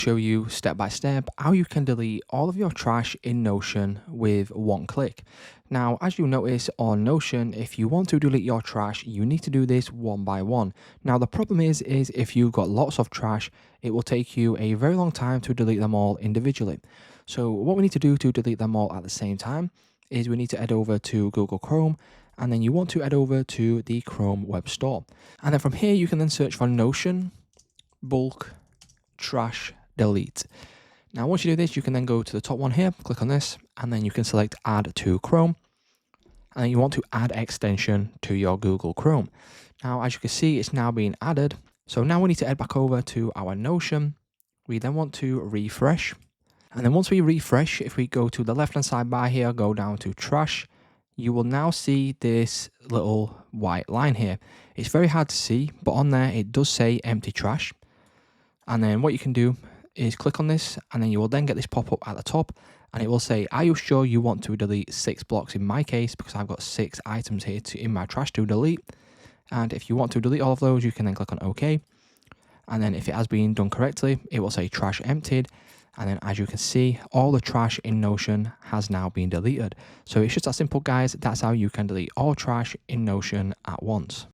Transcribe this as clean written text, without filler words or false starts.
Show you step by step how you can delete all of your trash in Notion with one click. Now, as you notice on Notion, if you want to delete your trash, you need to do this one by one. Now, the problem is if you've got lots of trash, it will take you a very long time to delete them all individually. So what we need to do to delete them all at the same time is we need to head over to Google Chrome, and then you want to head over to the Chrome Web Store. And then from here, you can then search for Notion bulk trash delete. Now, once you do this, you can then go to the top one here, click on this, and then you can select add to Chrome. And then you want to add extension to your Google Chrome. Now, as you can see, it's now being added. So now we need to head back over to our Notion. We then want to refresh. And then once we refresh, if we go to the left-hand side bar here, go down to trash, you will now see this little white line here. It's very hard to see, but on there, it does say empty trash. And then what you can do is click on this, and then you will then get this pop-up at the top, and it will say, are you sure you want to delete 6 blocks in my case, because I've got 6 items here in my trash to delete. And if you want to delete all of those, you can then click on OK. And then if it has been done correctly, it will say trash emptied. And then as you can see, all the trash in Notion has now been deleted. So it's just that simple, guys. That's how you can delete all trash in Notion at once.